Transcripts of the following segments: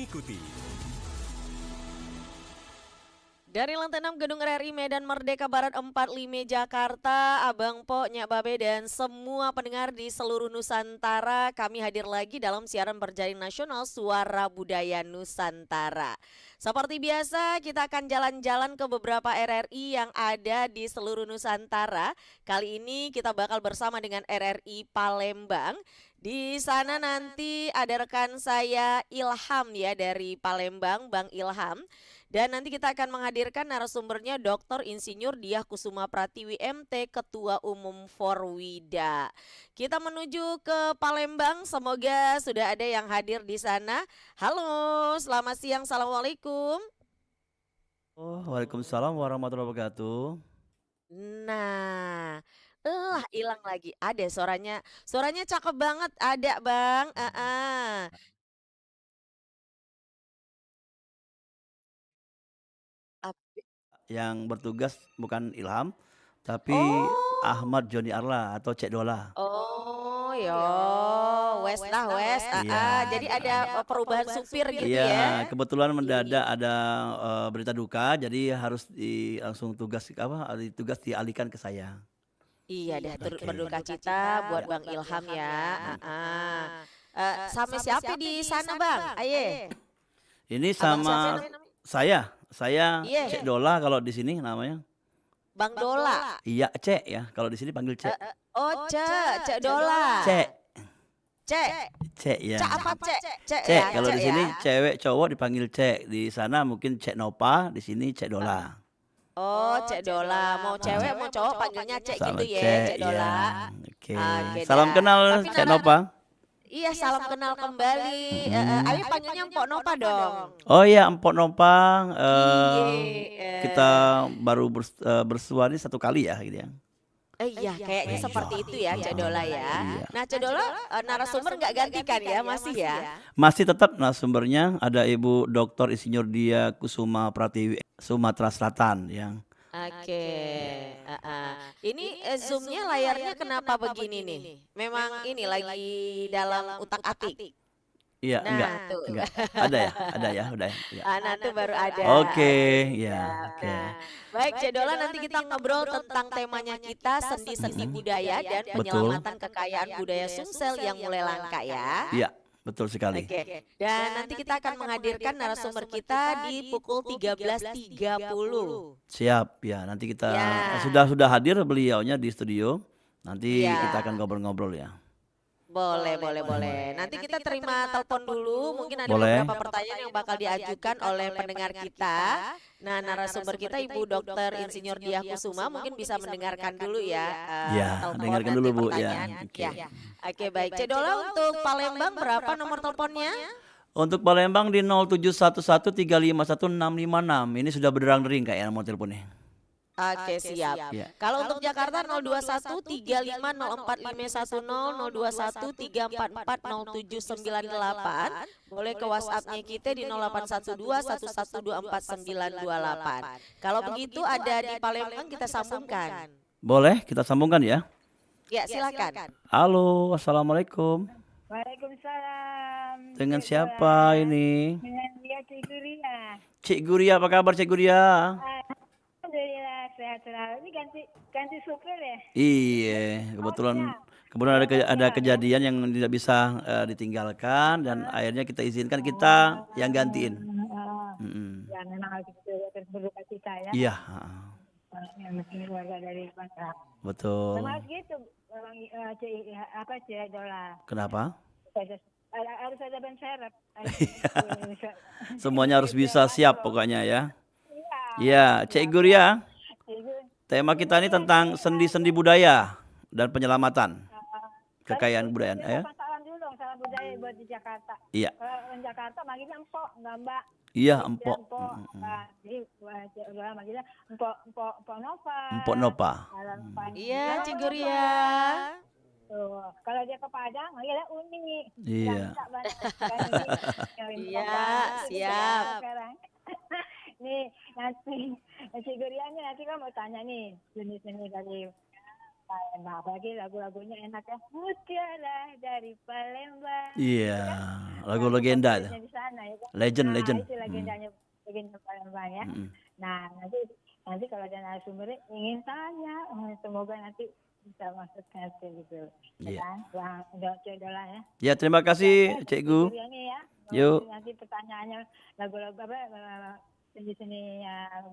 mengikuti. Dari lantai 6 Gedung RRI Medan Merdeka Barat 45 Jakarta, Abang Po, Nyak Babe dan semua pendengar di seluruh Nusantara, kami hadir lagi dalam siaran berjaring nasional Suara Budaya Nusantara. Seperti biasa, kita akan jalan-jalan ke beberapa RRI yang ada di seluruh Nusantara. Kali ini kita bakal bersama dengan RRI Palembang. Di sana nanti ada rekan saya Ilham ya dari Palembang, Bang Ilham. Dan nanti kita akan menghadirkan narasumbernya Dr. Insinyur Diah Kusuma Pratiwi MT, Ketua Umum Forwida. Kita menuju ke Palembang, semoga sudah ada yang hadir di sana. Halo, selamat siang, Assalamualaikum. Waalaikumsalam warahmatullahi wabarakatuh. Nah, hilang lagi. Ada suaranya, suaranya cakep banget, ada Bang. Yang bertugas bukan Ilham, tapi Oh. Ahmad Joni Arla atau Cek Dola. Oh, yo, wes lah wes. Iya. Jadi ada perubahan supir gitu Iya, ya. kebetulan mendadak ada berita duka, jadi harus langsung tugas dialihkan ke saya. Iya dah, turut Oke. berduka cita buat Bang Ilham ya. Sama siapa di sana Bang? Aye. Ini Abang sama siapa namanya? saya Iya. Cek Dola kalau di sini namanya. Bang Dola. Iya, Cek ya, kalau di sini panggil Cek. Oh, Cek Dola. Cek. Cek Ya. Cek apa Cek? Cek ya, kalau Cek di sini ya. cewek cowok dipanggil Cek. Di sana mungkin Cek Nopa, di sini Cek Dola. Oh, Cek Dola. Mau cewek mau cowok panggilnya Cek Sama gitu ya, Cek ya. Dola. Oke. Oke Salam dah. kenal Tapi Cek Nopa. Iya, salam kenal kembali. Ayo panggilnya Mpok Nopa dong. Oh iya, Empok Nopa. Iya. Kita baru bersua ini 1 kali ya gitu ya. Iya, kayaknya seperti itu ya, Cek Dola ya. Iya. Nah, Cek Dola narasumber nggak gantikan ya, masih ya? Masih tetap narasumbernya ada Ibu Dr. Insinyur Diah Kusuma Pratiwi Sumatera Selatan yang Oke. Ini zoomnya layarnya kenapa begini nih? Memang ini lagi dalam utak-atik. iya Nah, enggak. tuh. Ada ya, udah ya. Nah, itu baru ada. Oke, ya. Oke. Nah, baik Cek Dola, nanti kita ngobrol tentang temanya kita sendi-sendi budaya dan penyelamatan kekayaan budaya Sumsel yang mulai langka ya. Iya, betul sekali. Oke. Dan nanti kita akan menghadirkan narasumber kita di pukul 13.30. Siap ya. Nanti kita Ya. sudah hadir beliaunya di studio. Nanti Ya. kita akan ngobrol-ngobrol ya. Boleh. Nanti kita terima telepon dulu. Mungkin ada Boleh. beberapa pertanyaan yang bakal diajukan oleh pendengar kita. Nah, narasumber kita Ibu Dr. Insinyur Diah Kusuma mungkin bisa mendengarkan dulu ya. Ya, telepon dengarkan nanti dulu Bu ya. pertanyaannya. Oke. Ya. Oke, baik. Cek Dola, untuk Palembang berapa nomor teleponnya? Untuk Palembang di 0711351656. Ini sudah berdering kayaknya nomor teleponnya. Oke, siap. Ya. Kalau untuk Jakarta 02135045110, 02134407998, boleh ke WhatsApp-nya kita di 081211249928. Kalau begitu ada di Palembang kita sambungkan. Boleh kita sambungkan ya. Ya, silakan. Halo, assalamualaikum. Waalaikumsalam. Dengan Cik siapa Dola. ini? Dengan dia Cik Guria. Cik Guria, apa kabar Cik Guria? Alhamdulillah sehat selalu. Ini ganti supir ya? Iya, kebetulan ada kejadian yang tidak bisa ditinggalkan dan akhirnya kita izinkan kita yang gantiin. Ya memang harus berduka cita ya. Iya, Yang mesti keluarga dari bangsa. betul. Memang harus gitu. Cik Dola. Kenapa? Harus ada ban serep. Semuanya harus bisa siap pokoknya ya. Iya, Cik Guria. Tema kita ini tentang sendi-sendi budaya dan penyelamatan kekayaan budaya. Ya? Salam dulu dong, salam budaya buat di Jakarta. Iya. Kalau di Jakarta manggilnya empok, enggak mbak. Iya, empok. Jadi manggilnya empok Nova. Empok Nopa. Iya, Cik Guria. Tuh, kalau dia ke Padang manggilnya Uni. Iya. Iya, siap. Sekarang. Nih nanti Cik Guria nih nanti kan mau tanya nih jenis-jenis dari Palembang. Apalagi lagu-lagunya enak ya. Mutiara dari Palembang. Iya, lagu Lagu legenda tuh. favoritnya di sana ya kan. Legend, Nah, legend. itu legendanya legenda Palembang ya. Mm-mm. Nah, nanti kalau ada narasumbernya ingin tanya, semoga nanti bisa masuk ke hati gitu. Ya Iya. kan? Wah, udah cedola ya. Ya, terima kasih Cikgu. Ini ya. Yuk. Nanti pertanyaannya lagu-lagu apa seni-seni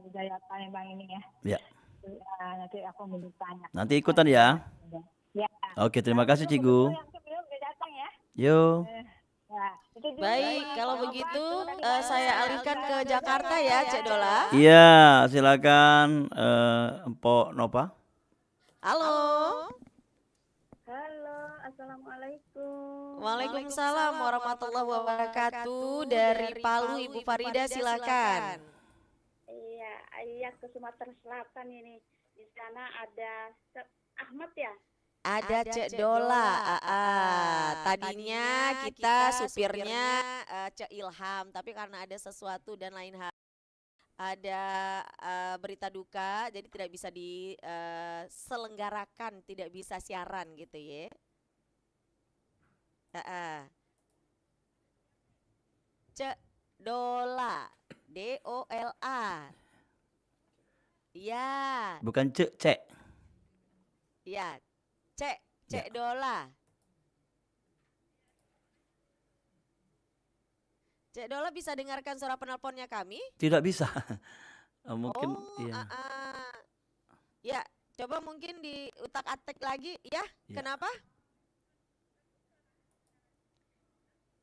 budaya Palembang ini ya. Ya, Nanti aku mau bertanya. nanti ikutan ya. Ya. Oke, terima kasih Cikgu. Yang sebelum udah datang ya. Yuk. Nah, itu dulu. Baik, kalau begitu saya alihkan ke Jakarta ya, Cek Dola. Iya, silakan Mpok Nova. Halo. Halo, assalamualaikum. Waalaikumsalam warahmatullahi wabarakatuh. Dari Palu, Ibu Farida silakan. Iya, ayah ke Sumatera Selatan ini. Di sana ada Ahmad ya? Ada Cek Dola. Tadinya kita supirnya Cek Ilham, tapi karena ada sesuatu dan lain hal, ada berita duka, jadi tidak bisa diselenggarakan, tidak bisa siaran gitu ya. Cek Dola, DOLA. Ya, Bukan Cek. ya, Cek Dola. Cek Dola bisa dengarkan suara penelponnya kami? Tidak bisa. Mungkin iya. Ya, coba mungkin diutak-atik lagi ya. Ya. Kenapa?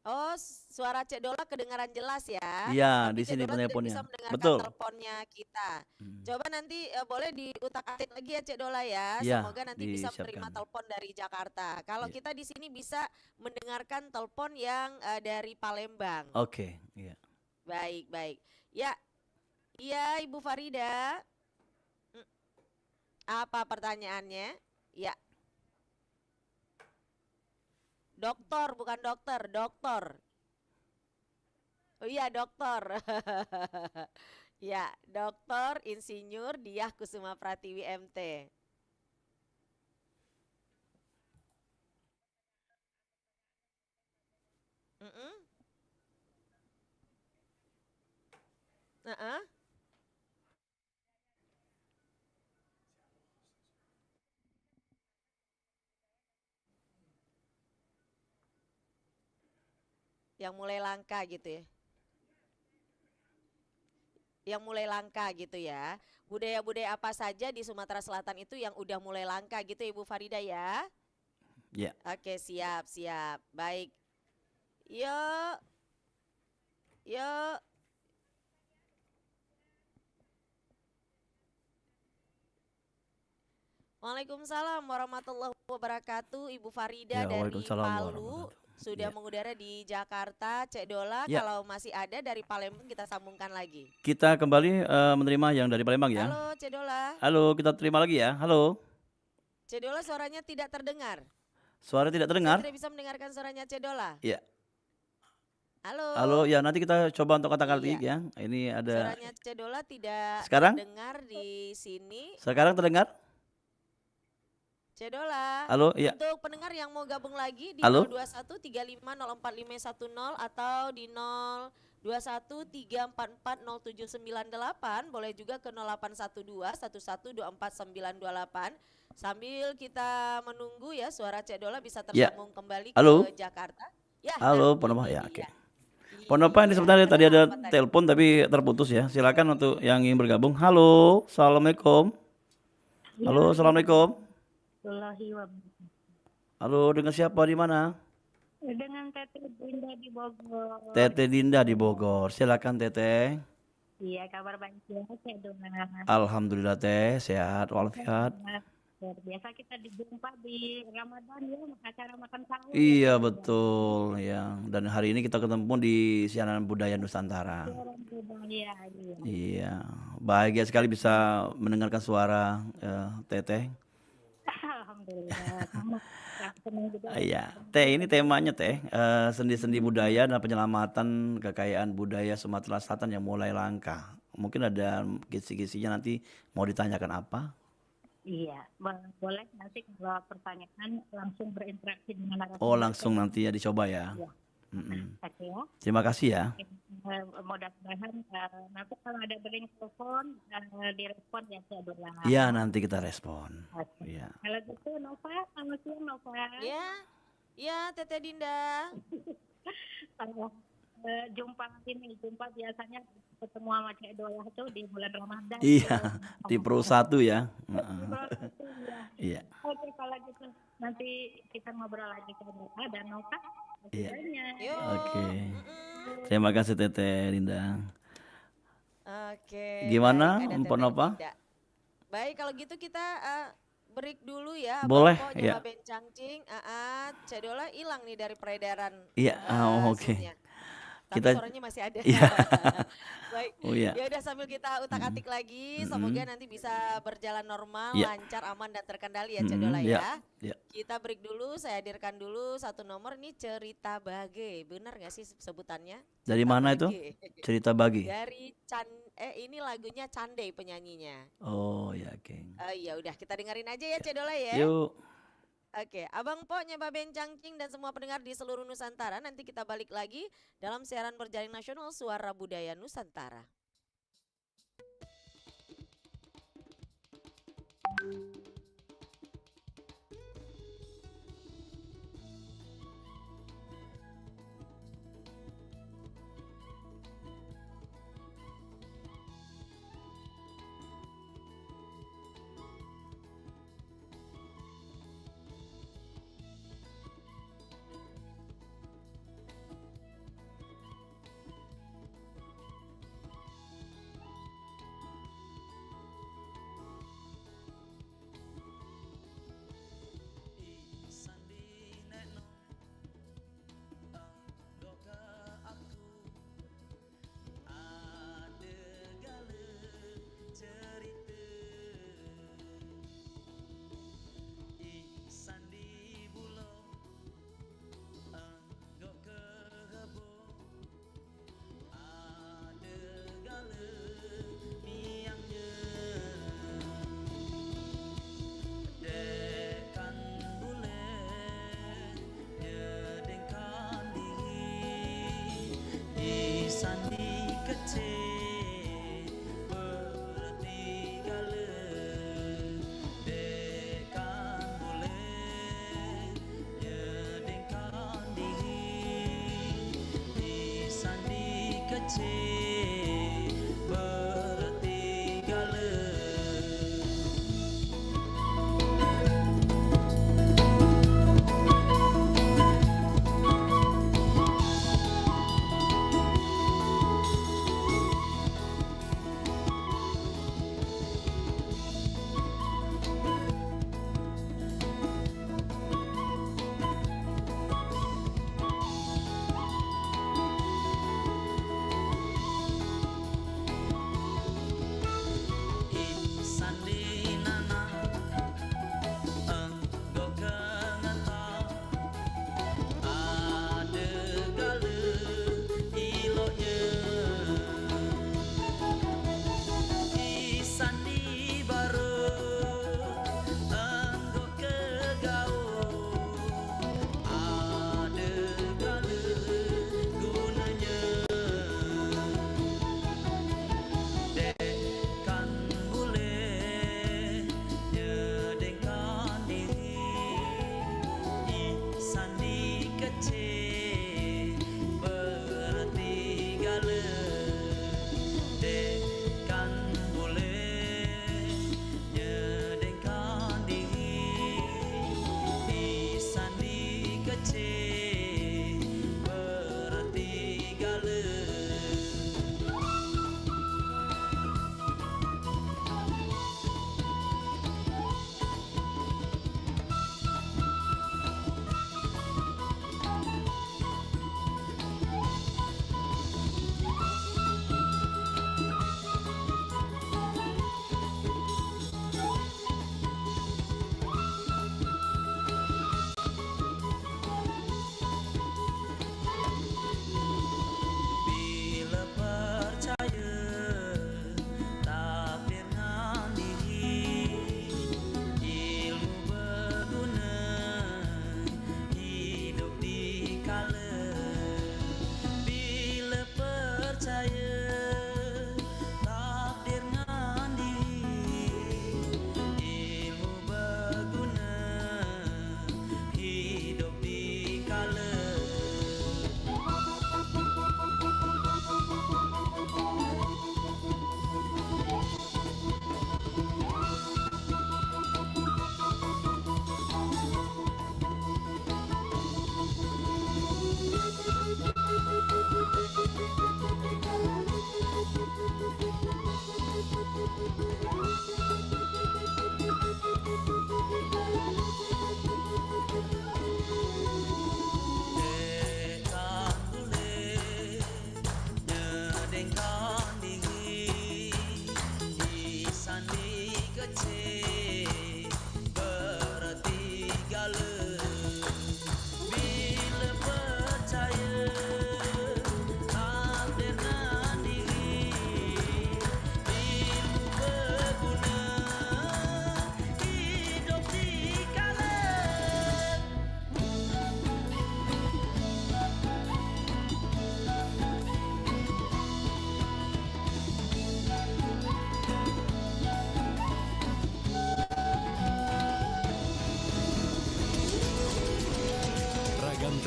Oh, suara Cek Dola kedengaran jelas ya. Iya, Tapi di Cek sini Dola tidak penelponnya. bisa mendengarkan Betul. teleponnya kita. Hmm. Coba nanti boleh diutak-atik lagi ya Cek Dola ya. Ya, Semoga nanti bisa menerima disiapkan. telepon dari Jakarta. Kalau Ya. kita di sini bisa mendengarkan telepon yang dari Palembang. Oke, iya. Baik, baik. Ya, iya Ibu Farida. Apa pertanyaannya? Ya. Dokter, bukan dokter, dokter. Oh iya, dokter. Ya, Dokter Insinyur Diah Kusuma Pratiwi MT. Yang mulai langka gitu ya. Yang mulai langka gitu ya. Budaya-budaya apa saja di Sumatera Selatan itu yang udah mulai langka gitu Ibu Farida ya? Ya. Oke, siap, siap. Baik. Yuk. Yuk. Waalaikumsalam warahmatullahi wabarakatuh. Ibu Farida Ya, dari waalaikumsalam Palu warahmatullahi. sudah Ya. mengudara di Jakarta. Cek Dola, Ya. kalau masih ada dari Palembang kita sambungkan lagi. Kita kembali menerima yang dari Palembang ya. Halo Cek Dola. Halo, kita terima lagi ya. Halo. Cek Dola suaranya tidak terdengar. Suara tidak terdengar? Saya tidak bisa mendengarkan suaranya Cek Dola. Iya. Halo. Halo, ya nanti kita coba untuk kata-kata Iya. ya. Ini ada. Suaranya Cek Dola tidak Sekarang? terdengar di sini. Sekarang terdengar? Cek Dola. Halo, iya. Untuk pendengar yang mau gabung lagi di Halo? 02135045510 atau di 02134407998, boleh juga ke 081211242928. Sambil kita menunggu ya suara Cek Dola bisa Ya. tersambung kembali Halo? ke Jakarta. Ya. Halo, nah, Ponova ini ya. Oke. dia. Ponova ini sebenarnya Iya, tadi ada apa tadi? telepon tapi terputus ya. Silakan untuk yang ingin bergabung. Halo, assalamualaikum. Halo, assalamualaikum. Halo, dengan siapa di mana? Dengan Teteh Dinda di Bogor. Teteh Dinda di Bogor. Silakan Teteh. Iya, kabar baik ya, Cek Dola. Alhamdulillah Teh, sehat walafiat. Luar biasa kita dijumpa di Ramadan ya, acara makan sahur. Iya betul ya. Dan hari ini kita ketemu di siaran budaya Nusantara. Iya, iya. Iya, bahagia sekali bisa mendengarkan suara Teteh. Alhamdulillah. Senang juga. Iya, Teh ini temanya Teh sendi-sendi budaya dan penyelamatan kekayaan budaya Sumatera Selatan yang mulai langka. Mungkin ada kisi-kisinya nanti mau ditanyakan apa? Iya, boleh nanti kalau pertanyaan langsung berinteraksi dengan Oh, narasumber. langsung nanti ya dicoba ya. Iya. Mm-mm. Oke ya. Terima kasih ya. Mudah-mudahan nanti kalau ada bering telepon direspon ya Cik Dula. Iya, nanti kita respon. Oke. Iya. Kalau gitu Nova, selamat siang Nova. Ya, ya Teteh Dinda. Kalau jumpa biasanya ketemu sama Cik Dula itu di bulan Ramadan. Iya, di Pro 1 ya. Di bulan itu, ya. Iya. Oke, kalau gitu nanti kita ngobrol lagi Cik Dula dan Nova. Iya. Yuk. Oke. Mm-mm. Terima kasih Teteh Dinda. Oke. Gimana, baik, ada Mpok Teteh Nova? Dinda. Baik, kalau gitu kita break dulu ya. Boleh, Abang Po, ya. Nyoba Bencangcing, Cedola hilang nih dari peredaran Iya, oke. Zoom-nya. Tapi Kita suaranya masih ada. Iya. Baik. Oh iya. Ya udah sambil kita utak-atik lagi, semoga nanti bisa berjalan normal, Iya. lancar, aman dan terkendali ya Cedola Iya. ya. Iya. Kita break dulu, saya hadirkan dulu satu nomor ini Cerita Bage. Benar nggak sih sebutannya? Dari Cerita mana itu? Bage. Cerita bagi. Dari ini lagunya Candey penyanyinya. Oh ya, oke. Ya udah kita dengerin aja ya Cedola ya. Yuk. Oke, Abang Po, Nyoba Bencangcing dan semua pendengar di seluruh Nusantara, nanti kita balik lagi dalam siaran berjaring nasional Suara Budaya Nusantara.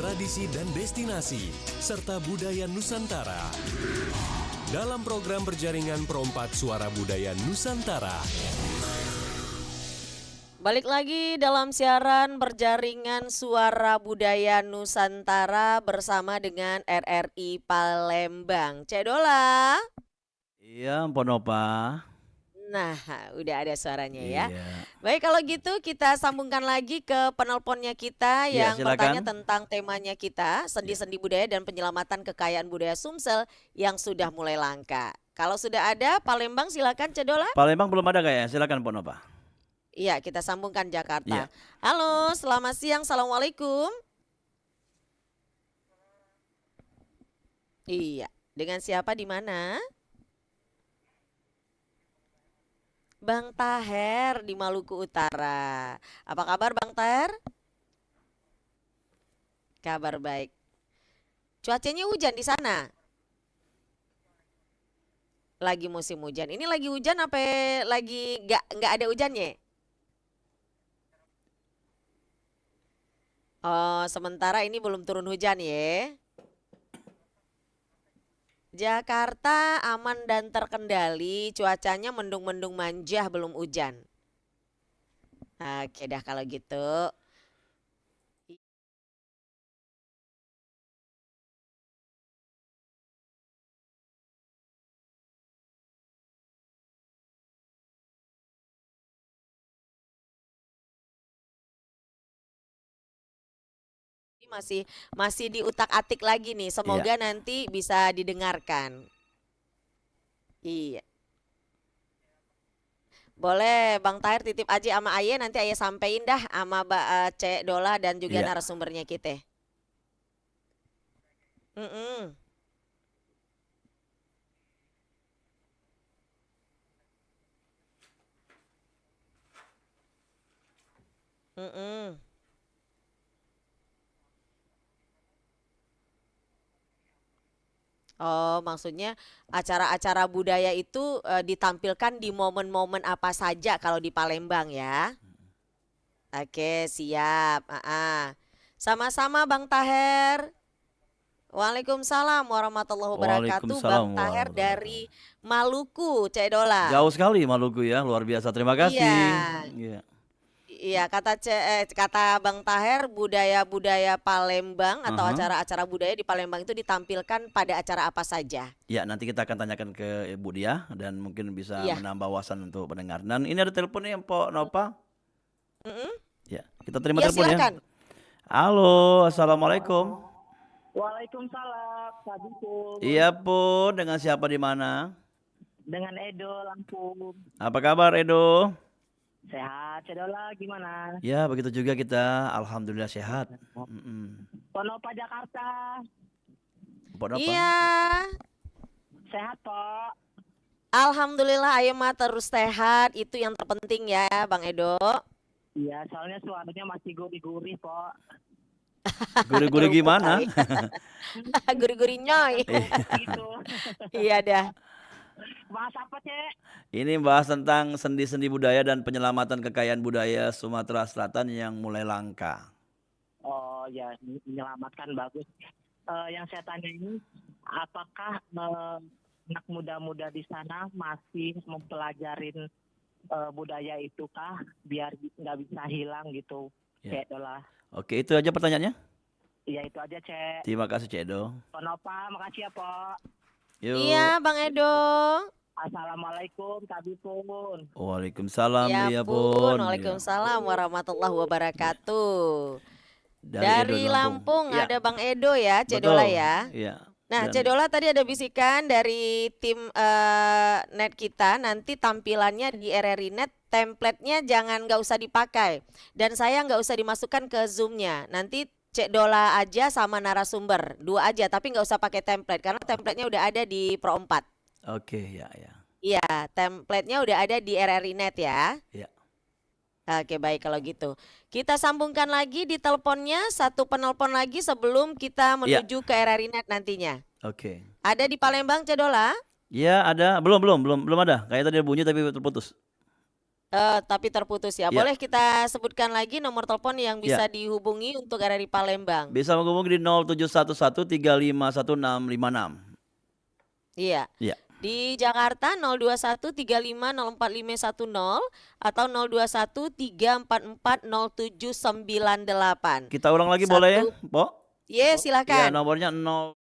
tradisi dan destinasi, serta budaya Nusantara. Dalam program berjaringan Perompak Suara Budaya Nusantara. Balik lagi dalam siaran berjaringan Suara Budaya Nusantara bersama dengan RRI Palembang. Cek Dola. Iya, Mpok Nova. Nah, udah ada suaranya ya. Iya. Baik, kalau gitu kita sambungkan lagi ke penelponnya kita Iya, yang silakan. bertanya tentang temanya kita, sendi-sendi budaya dan penyelamatan kekayaan budaya Sumsel yang sudah mulai langka. Kalau sudah ada, Palembang silakan Cedola. Palembang belum ada kayaknya, silakan Mpok Nova. Iya, kita sambungkan Jakarta. Iya. Halo, selamat siang, assalamualaikum. Iya, dengan siapa di mana? Bang Taher di Maluku Utara. Apa kabar Bang Taher? Kabar baik. Cuacanya hujan di sana? Lagi musim hujan. Ini lagi hujan apa lagi nggak ada hujannya? Oh, sementara ini belum turun hujan ya. Jakarta aman dan terkendali, cuacanya mendung-mendung manja, belum hujan. Oke dah kalau gitu. Masih diutak-atik lagi nih. Semoga nanti bisa didengarkan. Iya. Boleh Bang Tahir titip aja sama Aye, nanti Aye sampein dah sama Cek Dola dan juga Iya. narasumbernya kita. Mm-mm. Mm-mm. Oh, maksudnya acara-acara budaya itu ditampilkan di momen-momen apa saja kalau di Palembang ya? Oke, siap. Sama-sama Bang Taher. Waalaikumsalam warahmatullahi wabarakatuh. Bang Waalaikumsalam Taher warahmatullahi dari Maluku, Cek Dola. Jauh sekali Maluku ya, luar biasa. Terima kasih. Iya. Iya. Iya, kata Bang Taher, budaya-budaya Palembang atau Aha. acara-acara budaya di Palembang itu ditampilkan pada acara apa saja? Ya, nanti kita akan tanyakan ke Ibu Dia dan mungkin bisa Iya. menambah wawasan untuk pendengar. Dan ini ada telepon nih Mpok Nova. Mm-mm. Ya, kita terima Iya, telepon ya. silakan. Halo, assalamualaikum. Waalaikumsalam, Pak Dukun. Iya Pun, dengan siapa di mana? Dengan Edo Lampung. Apa kabar Edo? Sehat, Cedola gimana? Ya, begitu juga kita. Alhamdulillah sehat. Ponopa Jakarta. Mpok Nova. Iya. Sehat, Pak. Alhamdulillah Ayo mah terus sehat, itu yang terpenting ya Bang Edo. Iya, soalnya suaranya masih gurih-gurih, Pak. Gurih-gurih gimana? Gurih-gurih nyoy. Gitu. Iya dah. Bahas apa, Cek? Ini bahas tentang sendi-sendi budaya dan penyelamatan kekayaan budaya Sumatera Selatan yang mulai langka. Oh, ya, menyelamatkan bagus. Yang saya tanya ini, apakah anak muda-muda di sana masih mempelajarin budaya itu kah? Biar nggak bisa hilang gitu, Ya. Cek Dola. Oke, itu aja pertanyaannya. Iya, itu aja, Cek. Terima kasih Cek Edo. Ponopa, makasih ya, Pak. Yuk. Iya Bang Edo. Assalamualaikum, Kak Pun. Waalaikumsalam Ya ya pun, Pun. waalaikumsalam warahmatullahi wabarakatuh. Dari Dari Lampung Ya. ada Bang Edo ya, Betul. Cedola ya. Iya. Nah, Dan- Cedola tadi ada bisikan dari tim net kita, nanti tampilannya di RRI Net, template-nya nggak usah dipakai. Dan saya nggak usah dimasukkan ke Zoom-nya. Nanti Cek Dola aja sama narasumber, 2 aja, tapi nggak usah pakai template karena template-nya udah ada di Pro 4. Oke, ya. Iya, template-nya udah ada di RRI Net ya. Iya. Oke, baik kalau gitu. Kita sambungkan lagi di teleponnya, satu penelpon lagi sebelum kita menuju ke RRI Net nantinya. Oke. Ada di Palembang, Cedola? Ya, ada. Belum ada. Kayak tadi ada bunyi tapi terputus. Tapi terputus ya. Ya. Boleh kita sebutkan lagi nomor telepon yang bisa dihubungi untuk RRI Palembang? Bisa menghubungi di 0711351656. Iya. Iya. Di Jakarta 02135045510 atau 02134409798. Kita ulang lagi boleh ya, Po? Yes, Ya, silakan. nomornya 0.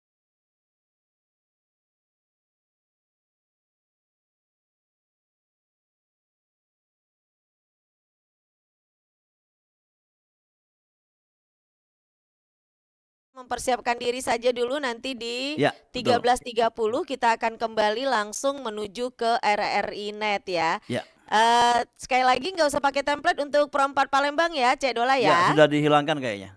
Mempersiapkan diri saja dulu, nanti di Ya, betul. 13.30 kita akan kembali langsung menuju ke RRI Net ya. Ya. Sekali lagi nggak usah pakai template untuk Perempat Palembang ya, Cek Dola Ya, ya. sudah dihilangkan kayaknya.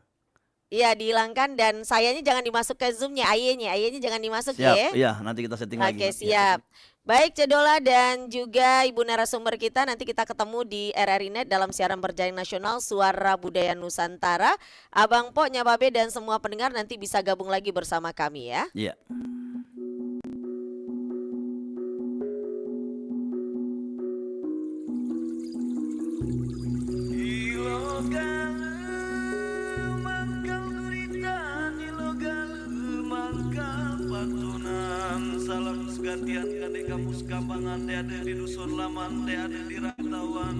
Iya, dihilangkan, dan sayanya jangan dimasuk ke Zoom-nya, ayenya jangan dimasuk Siap. ya. Iya, nanti kita setting lagi. Oke, siap. Baik, Cedola dan juga Ibu narasumber kita, nanti kita ketemu di RRI Net dalam siaran berjaring nasional Suara Budaya Nusantara. Abang Po, Nyababe dan semua pendengar nanti bisa gabung lagi bersama kami ya. Iya. Salam segantian kade kampus kambangan de ada di dusun laman de ada di rantauan.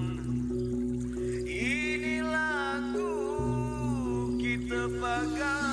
Ini lagu kita pakai.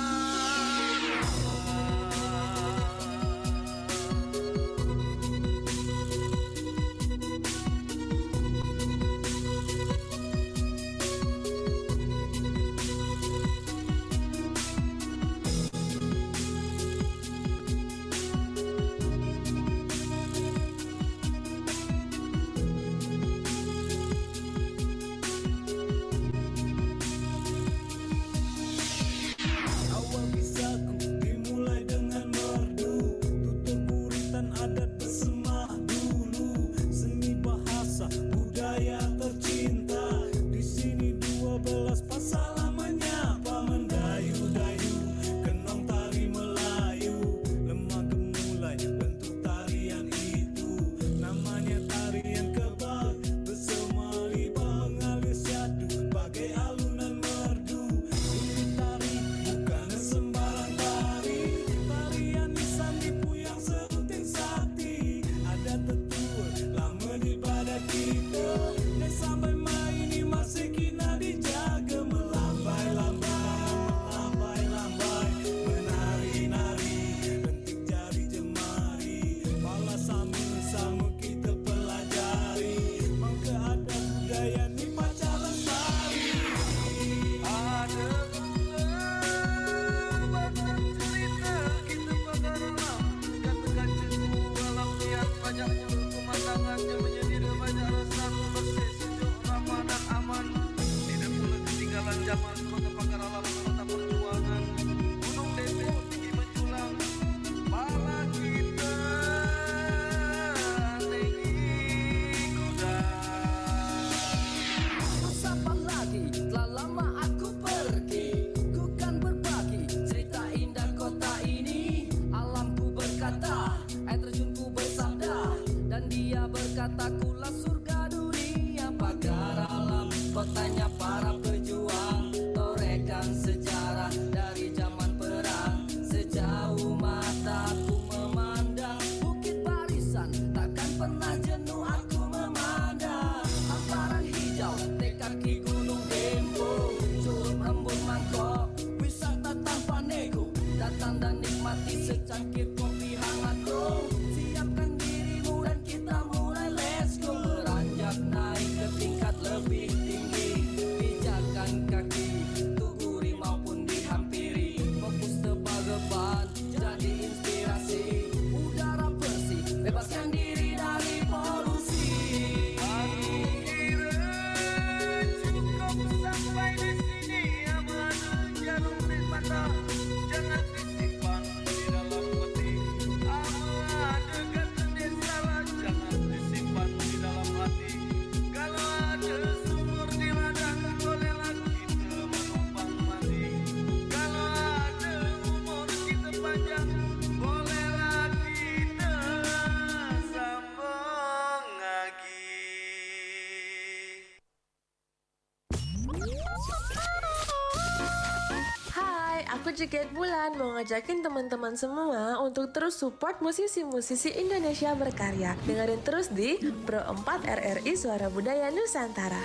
Aku juga Bulan mau ngajakin teman-teman semua untuk terus support musisi-musisi Indonesia berkarya. Dengerin terus di Pro 4 RRI Suara Budaya Nusantara.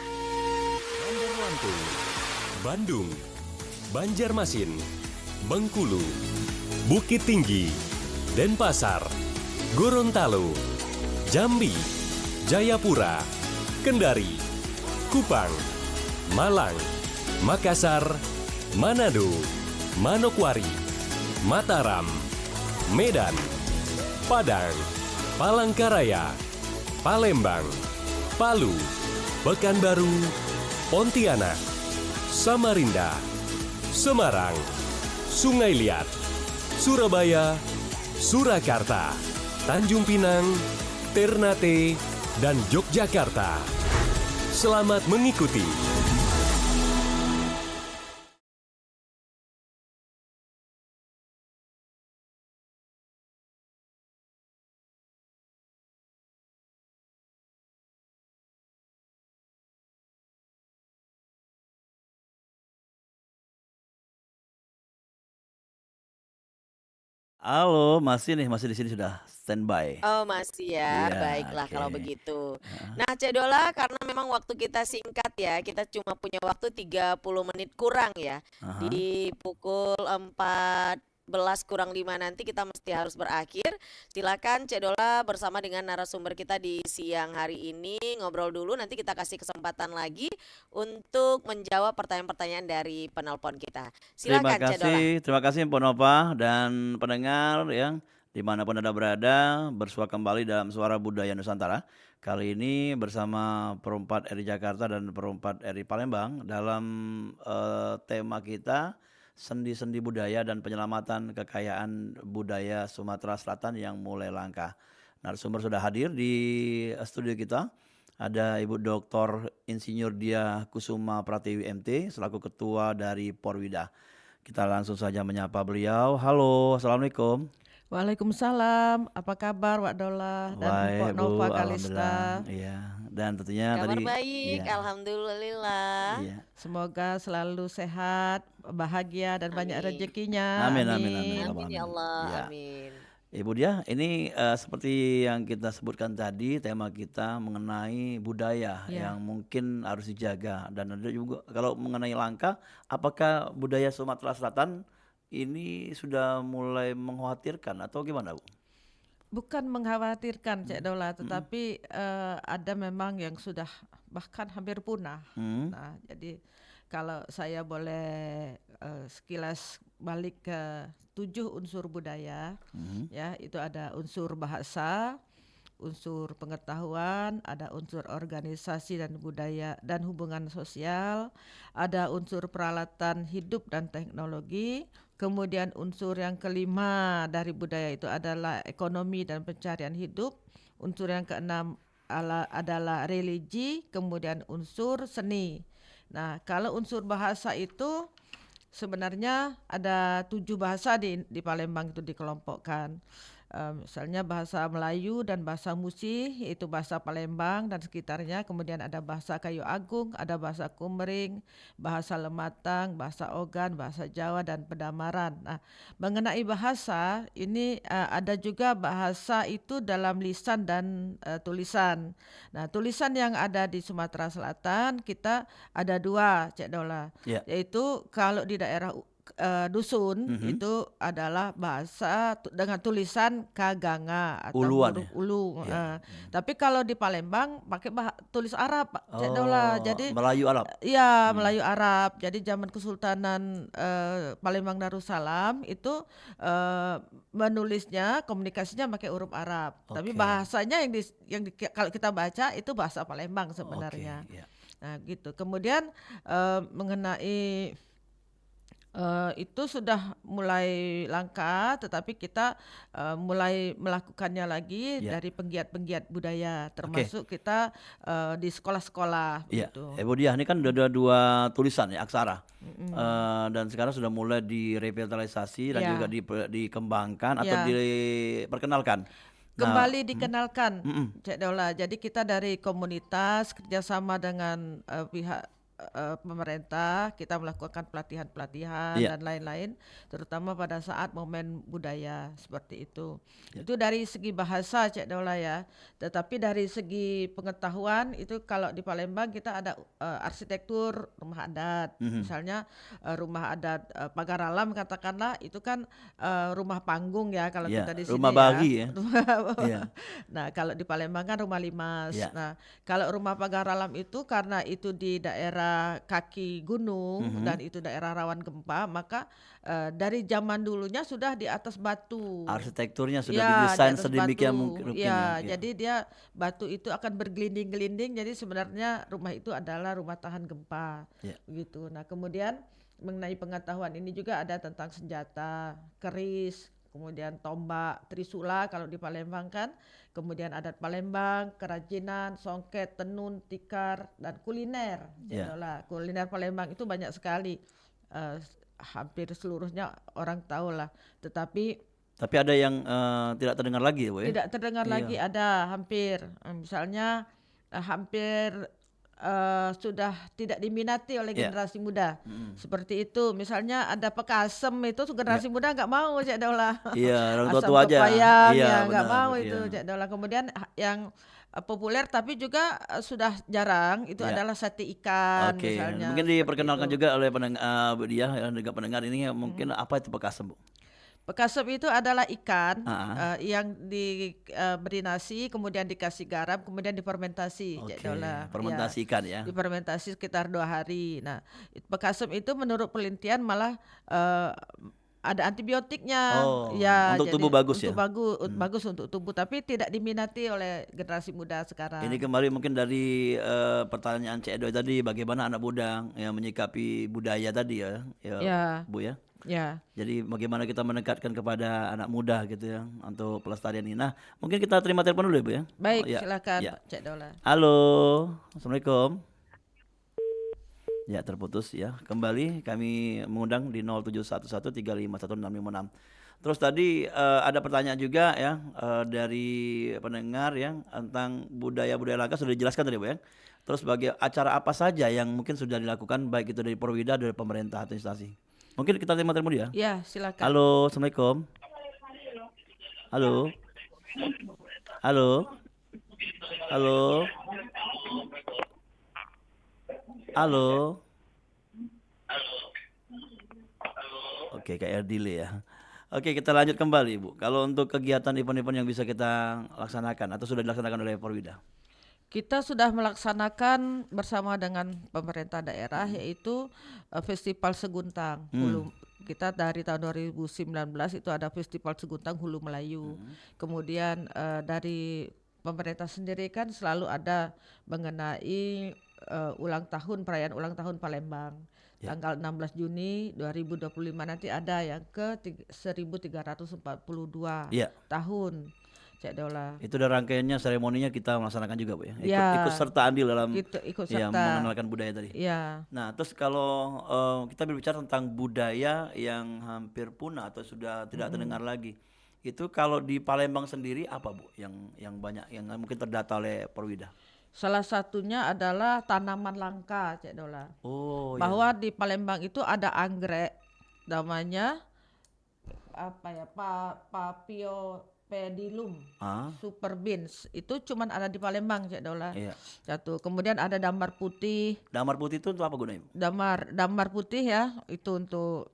Bandar Lampung, Bandung, Banjarmasin, Bengkulu, Bukit Tinggi, Denpasar, Gorontalo, Jambi, Jayapura, Kendari, Kupang, Malang, Makassar, Manado, Manokwari, Mataram, Medan, Padang, Palangkaraya, Palembang, Palu, Pekanbaru, Pontianak, Samarinda, Semarang, Sungai Liat, Surabaya, Surakarta, Tanjung Pinang, Ternate, dan Yogyakarta. Selamat mengikuti. Halo, masih di sini sudah standby. Oh masih ya, Iya, baiklah oke. kalau begitu. Heeh. Nah Cek Dola, karena memang waktu kita singkat ya, kita cuma punya waktu 30 menit kurang ya. Aha. Di pukul 14 kurang 5 nanti kita mesti harus berakhir. Silakan Cek Dola bersama dengan narasumber kita di siang hari ini ngobrol dulu, nanti kita kasih kesempatan lagi untuk menjawab pertanyaan-pertanyaan dari penelpon kita. Terima Silakan Cek Dola. terima kasih Mpok Nova dan pendengar yang dimanapun Anda berada, bersua kembali dalam Suara Budaya Nusantara. Kali ini bersama Perempat RI Jakarta dan Perempat RI Palembang dalam tema kita sendi-sendi budaya dan penyelamatan kekayaan budaya Sumatera Selatan yang mulai langka. Narasumber sudah hadir di studio kita. Ada Ibu Dr. Insinyur Dia Kusuma Pratiwi MT selaku Ketua dari Porwida. Kita langsung saja menyapa beliau. Halo, Assalamualaikum. Waalaikumsalam, apa kabar Wak Dola dan Mpok Baik Bu, Nova alhamdulillah. Kalista? Iya, dan tentunya Kabar tadi baik, iya, alhamdulillah. iya. Semoga selalu sehat, bahagia dan banyak Amin. rezekinya. Amin, amin, amin. Amin. Amin ya Allah, Ya. amin. Ibu Dia, ini seperti yang kita sebutkan tadi, tema kita mengenai budaya Ya. yang mungkin harus dijaga. Dan ada juga kalau mengenai langka, apakah budaya Sumatera Selatan ini sudah mulai mengkhawatirkan atau gimana Bu? Bukan mengkhawatirkan Cek Dola, tetapi ada memang yang sudah bahkan hampir punah. Hmm. Nah, jadi kalau saya boleh sekilas balik ke 7 unsur budaya, Hmm. ya itu ada unsur bahasa, unsur pengetahuan, ada unsur organisasi dan budaya dan hubungan sosial, ada unsur peralatan hidup dan teknologi, kemudian unsur yang kelima dari budaya itu adalah ekonomi dan pencarian hidup, unsur yang keenam adalah religi, kemudian unsur seni. Nah, kalau unsur bahasa itu sebenarnya ada 7 bahasa di Palembang itu dikelompokkan. Misalnya bahasa Melayu dan bahasa Musi, yaitu bahasa Palembang dan sekitarnya. Kemudian ada bahasa Kayu Agung, ada bahasa Kumering, bahasa Lematang, bahasa Ogan, bahasa Jawa dan Pedamaran. Nah, mengenai bahasa ini ada juga bahasa itu dalam lisan dan tulisan. Nah, tulisan yang ada di Sumatera Selatan kita ada 2, Cek Dola, Ya. yaitu kalau di daerah dusun Mhm. itu adalah bahasa dengan tulisan kaganga atau Uluan huruf ya? ulu. Ya. Tapi kalau di Palembang pakai tulis Arab, Pak Cek Dola. Oh, Jadi Melayu Arab. iya, Melayu Arab. Jadi zaman Kesultanan Palembang Darussalam itu menulisnya, komunikasinya pakai huruf Arab. Tapi Oke. bahasanya kalau kita baca itu bahasa Palembang sebenarnya. Oke, ya. Nah, gitu. Kemudian mengenai itu sudah mulai langka, tetapi kita mulai melakukannya lagi Ya. dari penggiat-penggiat budaya, termasuk kita di sekolah-sekolah. Iya, Begitu. Bu Diah, ini kan udah ada 2 tulisan ya, aksara. Dan sekarang sudah mulai direvitalisasi dan Iya. juga dikembangkan atau Iya. diperkenalkan. Nah, Kembali dikenalkan, mm-mm. Cek Dola. Jadi kita dari komunitas kerjasama dengan pihak pemerintah kita melakukan pelatihan-pelatihan Iya. dan lain-lain, terutama pada saat momen budaya seperti itu. Ya. Itu dari segi bahasa Cik Daula ya. Tetapi dari segi pengetahuan itu kalau di Palembang kita ada arsitektur rumah adat. Misalnya rumah adat Pagar Alam katakanlah itu kan rumah panggung ya kalau Ya, kita di sini rumah bagi ya. Iya. Nah, kalau di Palembang kan rumah limas. Ya. Nah, kalau rumah Pagar Alam itu karena itu di daerah kaki gunung dan itu daerah rawan gempa, maka dari zaman dulunya sudah di atas batu. Arsitekturnya sudah Ya, didesain di atas sedemikian batu. mungkin Ya, ya. jadi dia batu itu akan bergelinding-gelinding. Jadi sebenarnya rumah itu adalah rumah tahan gempa. Ya. Begitu. Nah, kemudian mengenai pengetahuan ini juga ada tentang senjata, keris, kemudian tombak, trisula kalau di Palembang kan, kemudian adat Palembang, kerajinan, songket, tenun, tikar, dan kuliner. Ya. Jadilah, kuliner Palembang itu banyak sekali, hampir seluruhnya orang tahu lah. Tetapi Tapi ada yang tidak terdengar lagi ya, Bu ya? tidak terdengar Iya. lagi, ada hampir, misalnya hampir sudah tidak diminati oleh Ya. generasi muda. Seperti itu, misalnya ada pekasem itu generasi muda nggak mau Cik Daula. Iya, orang Asam tua-tua aja. pepayang Iya, ya nggak benar, mau itu iya. Cik Daula. Kemudian yang populer tapi juga sudah jarang itu Ya. adalah sate ikan Oke, misalnya. mungkin seperti diperkenalkan itu. juga oleh Bu Diah ya, juga pendengar ini mungkin apa itu pekasem, Bu? Pekasem itu adalah ikan Ah. yang diberi nasi, kemudian dikasih garam, kemudian difermentasi. Cik Oke, Daula. fermentasi Ya, ikan ya. difermentasi sekitar 2 hari. Nah, pekasem itu menurut penelitian malah ada antibiotiknya. Oh, Ya, untuk jadi tubuh bagus untuk ya? bagus untuk tubuh, tapi tidak diminati oleh generasi muda sekarang. Ini kembali mungkin dari pertanyaan Cik Edo tadi, bagaimana anak muda yang menyikapi budaya tadi ya, Ya. Bu ya. Ya. Jadi bagaimana kita mendekatkan kepada anak muda gitu ya untuk pelestarian ini. Nah, mungkin kita terima telepon dulu ya, Bu ya. Baik, ya, silakan ya. Pak Cik Daula. Halo, Assalamualaikum. Ya, terputus ya. Kembali kami mengundang di 0711351656. Terus tadi ada pertanyaan juga ya dari pendengar ya tentang budaya-budaya langka sudah dijelaskan tadi, Bu ya. Terus acara apa saja yang mungkin sudah dilakukan baik itu dari Porwida, dari pemerintah atau instansi. Mungkin kita terima telepon ya. Ya, silakan. Halo, Assalamualaikum. Halo. Halo. Halo. Halo. Oke, kayak delay ya. Oke, kita lanjut kembali, Bu. Kalau untuk kegiatan event-event yang bisa kita laksanakan atau sudah dilaksanakan oleh Porwida. Kita sudah melaksanakan bersama dengan pemerintah daerah yaitu Festival Seguntang Hulu. Kita dari tahun 2019 itu ada Festival Seguntang Hulu Melayu. Kemudian dari pemerintah sendiri kan selalu ada mengenai perayaan ulang tahun Palembang. Ya. Tanggal 16 Juni 2025 nanti ada yang ke 1342 Iya. tahun. Cik Daula. Itu udah rangkaiannya, seremoninya kita melaksanakan juga, Bu ya. Ya. Ikut serta andil dalam Ikut ya, serta. mengenalkan budaya tadi. Ya. Nah, terus kalau kita berbicara tentang budaya yang hampir punah atau sudah tidak terdengar lagi, itu kalau di Palembang sendiri apa, Bu, yang banyak yang mungkin terdata oleh Porwida? Salah satunya adalah tanaman langka, Cik Daula. Oh, Bahwa di Palembang itu ada anggrek namanya Papio pedilum super beans. Itu cuman ada di Palembang, Cik Daula. Iya. Satu. Kemudian ada damar putih. Damar putih itu untuk apa gunanya, Bu? Damar putih ya, itu untuk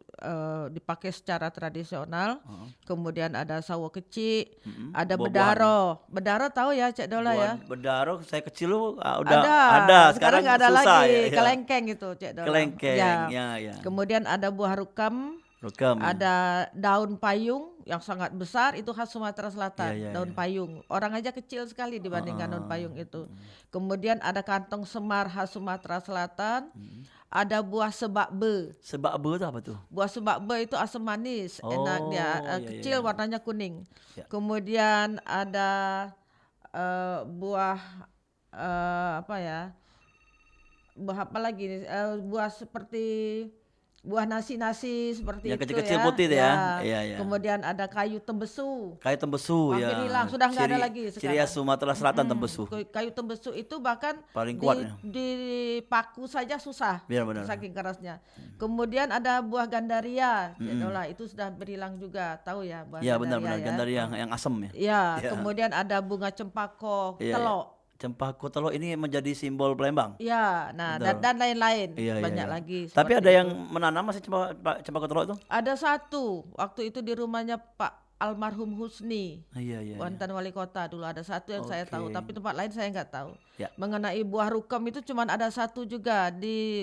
dipakai secara tradisional. Kemudian ada sawo kecil, ada bedaro. Bedaro tahu ya, Cik Daula ya? Bedaro saya kecil udah Ada. Sekarang nggak ada susah lagi. ya. Kelengkeng itu, Cik Daula. Kelengkeng, ya. Kemudian ada buah rukam. Rukam. Ada daun payung yang sangat besar, itu khas Sumatera Selatan. Daun payung. Orang aja kecil sekali dibandingkan daun payung itu. Kemudian ada kantong semar khas Sumatera Selatan. Ada buah sebakbe. Sebakbe itu apa tuh? Buah sebakbe itu asam manis, enak dia. Kecil warnanya kuning. Ya. Kemudian ada buah buah apa lagi? Buah seperti buah nasi-nasi seperti Yang itu kecil-kecil ya. putih itu ya. Ya. Iya, iya. Kemudian ada kayu tembesu. Kayu tembesu ya. Hampir hilang, sudah nggak ada Ciri- lagi Ciri khas sekarang. Sumatera Selatan tembesu. Kayu tembesu itu bahkan Paling kuat ya. dipaku saja susah, Biar benar. saking kerasnya. Kemudian ada buah gandaria, Cik Dola, itu sudah berhilang juga, tahu ya buah Iya gandaria benar-benar ya. gandaria yang asem ya. Ya, Ya. kemudian ada bunga cempako, Iya, iya. telok. Cempaka telok ini menjadi simbol Palembang. Ya, nah Betul. dan lain-lain, Iya, iya, banyak iya. lagi. Tapi seperti ada itu. yang menanam masih cempaka telok itu? Ada satu waktu itu di rumahnya Pak almarhum Husni, Iya, iya. mantan wali kota dulu, ada satu yang saya tahu, Oke. tapi tempat lain saya nggak tahu. Ya. Mengenai buah rukam itu cuman ada satu juga di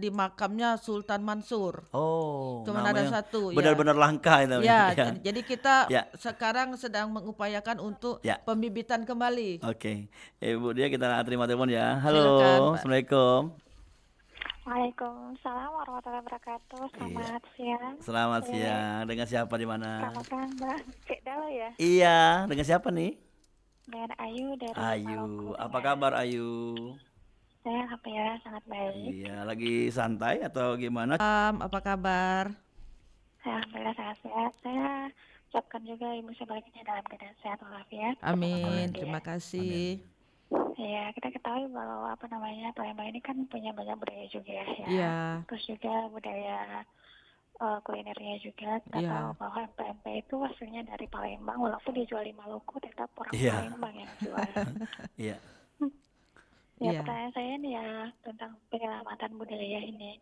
makamnya Sultan Mansur. Oh, Cuman ada namanya satu, ya. benar-benar langka itu. Ya, jadi kita Ya. sekarang sedang mengupayakan untuk Ya. pembibitan kembali. Oke. Ibu dia kita terima telepon ya. Halo, Silakan, Pak. Assalamualaikum. Waalaikumsalam warahmatullahi wabarakatuh. Selamat siang. Selamat siang. Dengan siapa di mana? Selamat Mbak. Cek Dalo ya. Iya, dengan siapa nih? Dengan Ayu dari Ayu. Maluku. Apa kabar Ayu? Saya alhamdulillah sangat baik. Iya, lagi santai atau gimana? Apa kabar? Saya alhamdulillah sangat sehat. Saya ucapkan juga ibu sebaliknya dalam keadaan sehat walafiat. Amin. Terima kasih. Ya, kita ketahui bahwa Palembang ini kan punya banyak budaya juga ya. Iya. Terus juga budaya kulinernya juga. Kita Iya. tahu bahwa MP itu hasilnya dari Palembang, walaupun dijual di Maluku tetap orang Iya. Palembang yang jual. Iya. Ya, Iya. pertanyaan saya nih ya tentang penyelamatan budaya ini